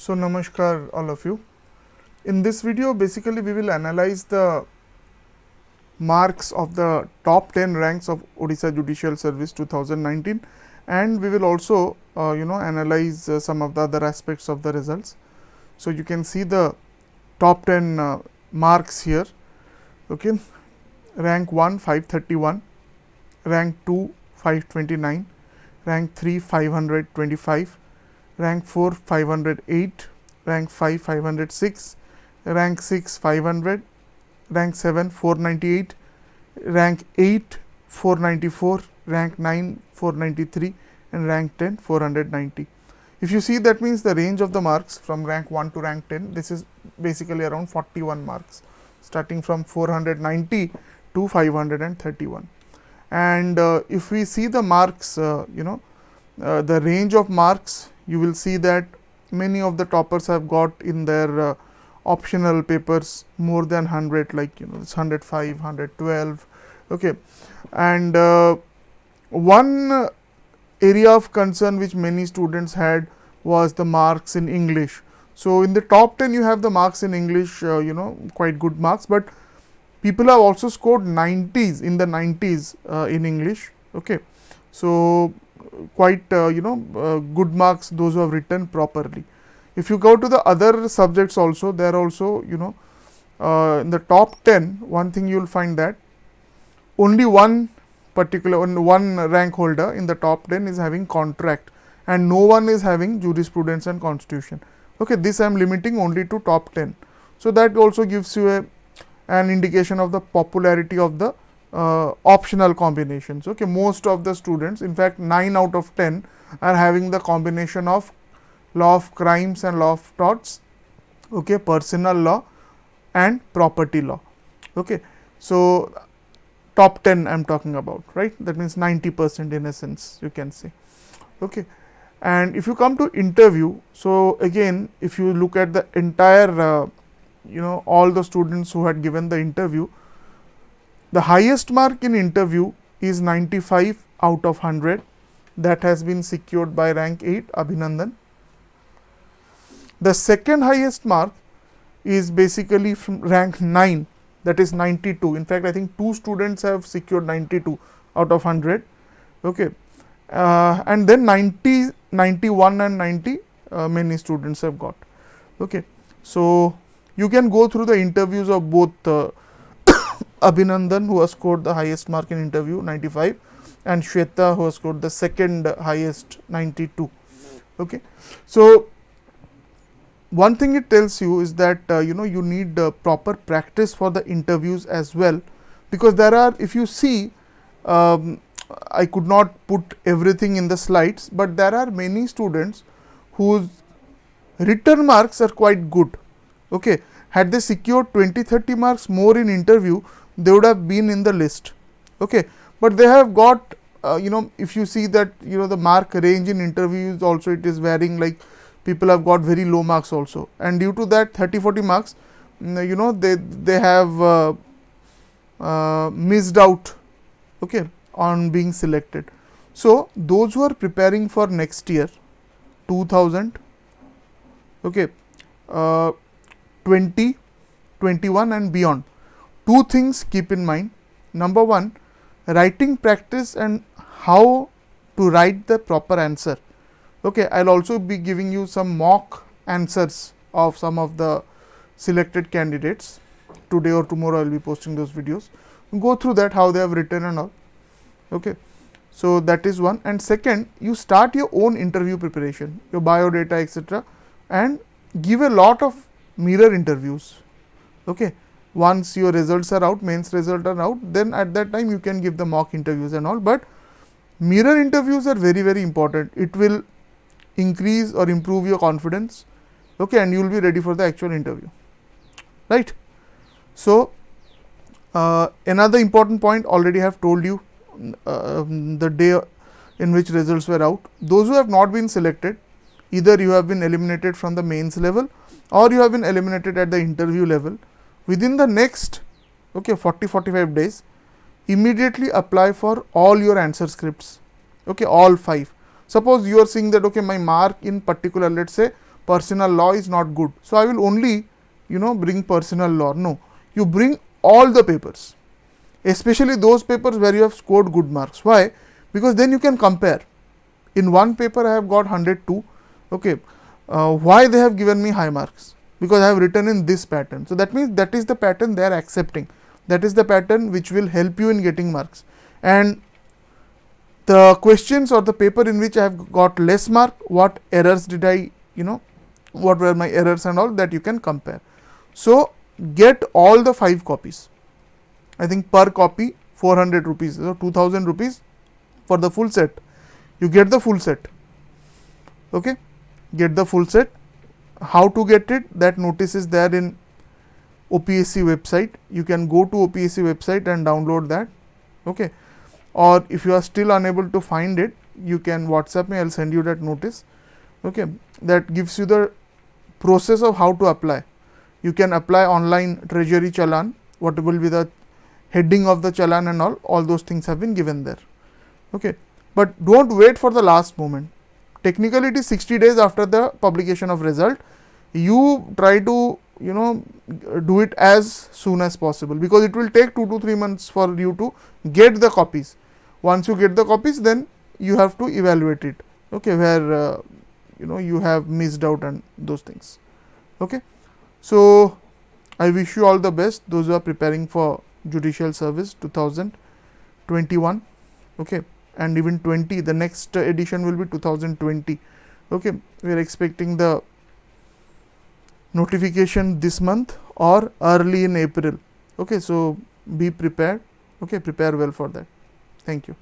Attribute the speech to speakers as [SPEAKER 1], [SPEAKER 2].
[SPEAKER 1] So namaskar all of you. In this video basically we will analyze the marks of the top 10 ranks of Odisha Judicial Service 2019, and we will also analyze some of the other aspects of the results. So you can see the top 10 marks here. Okay, rank 1 531, rank 2 529, rank 3 525, rank 4 508, rank 5 506, rank 6 500, rank 7 498, rank 8 494, rank 9 493, and rank 10 490. If you see, that means the range of the marks from rank 1 to rank 10, this is basically around 41 marks, starting from 490 to 531. And if we see the marks, the range of marks, you will see that many of the toppers have got in their optional papers more than 100, like it's 105, 112. Okay, and one area of concern which many students had was the marks in English. So in the top 10 you have the marks in English, quite good marks, but people have also scored 90s in the 90s in English. Okay, so quite good marks, those who have written properly. If you go to the other subjects also, there also in the top 10, one thing you will find that only one rank holder in the top 10 is having contract, and no one is having jurisprudence and constitution. Okay, this I am limiting only to top 10. So that also gives you an indication of the popularity of the optional combinations. Okay, most of the students, in fact 9 out of 10, are having the combination of law of crimes and law of torts, okay, personal law and property law. Okay, so top 10 I am talking about, right? That means 90% in essence, you can say. Okay, and if you come to interview, so again if you look at the entire all the students who had given the interview, the highest mark in interview is 95 out of 100, that has been secured by rank 8 Abhinandan. The second highest mark is basically from rank 9, that is 92. In fact, I think 2 students have secured 92 out of 100. Okay, and then 90, 91 and 90 many students have got. Okay, so you can go through the interviews of both Abhinandan, who has scored the highest mark in interview 95, and Shweta, who has scored the second highest 92. Okay, so one thing it tells you is that you need proper practice for the interviews as well, because there are, if you see, I could not put everything in the slides, but there are many students whose written marks are quite good. Okay, had they secured 20-30 marks more in interview, they would have been in the list. Okay, but they have got if you see that the mark range in interviews also, it is varying, like people have got very low marks also, and due to that 30-40 marks they have missed out, okay, on being selected. So those who are preparing for next year 2000, okay, 20, 21 and beyond, 2 things keep in mind. Number 1, writing practice and how to write the proper answer. Okay, I will also be giving you some mock answers of some of the selected candidates. Today or tomorrow I will be posting those videos. Go through that, how they have written and all. Okay, so that is one. And second, you start your own interview preparation, your biodata, etc., and give a lot of mirror interviews. Okay, once your results are out, mains result are out, then at that time you can give the mock interviews and all, but mirror interviews are very, very important. It will increase or improve your confidence, okay, and you will be ready for the actual interview, right? So another important point, already have told you the day in which results were out. Those who have not been selected, either you have been eliminated from the mains level or you have been eliminated at the interview level, within the next 40-45 days, immediately apply for all your answer scripts, okay, all 5. Suppose you are seeing that, okay, my mark in particular, let's say personal law is not good, so I will only bring personal law. No, you bring all the papers, especially those papers where you have scored good marks. Why? Because then you can compare. In one paper I have got 102. Okay, why they have given me high marks? Because I have written in this pattern. So that means that is the pattern they are accepting. That is the pattern which will help you in getting marks. And the questions or the paper in which I have got less mark, what errors did I, what were my errors and all, that you can compare. So get all the 5 copies. I think per copy 400 rupees, so 2000 rupees for the full set. You get the full set. Okay, get the full set. How to get it? That notice is there in OPSC website. You can go to OPSC website and download that. Okay, or if you are still unable to find it, you can WhatsApp me. I'll send you that notice. Okay, that gives you the process of how to apply. You can apply online treasury challan. What will be the heading of the challan and all those things have been given there. Okay, but don't wait for the last moment. Technically it is 60 days after the publication of result. You try to do it as soon as possible, because it will take 2 to 3 months for you to get the copies. Once you get the copies, then you have to evaluate it. Okay, where you have missed out and those things. Okay, so I wish you all the best, those who are preparing for Judicial Service 2021. Okay, and even 20, the next edition will be 2020. Okay, we are expecting the notification this month or early in April. Okay, so be prepared. Okay, prepare well for that. Thank you.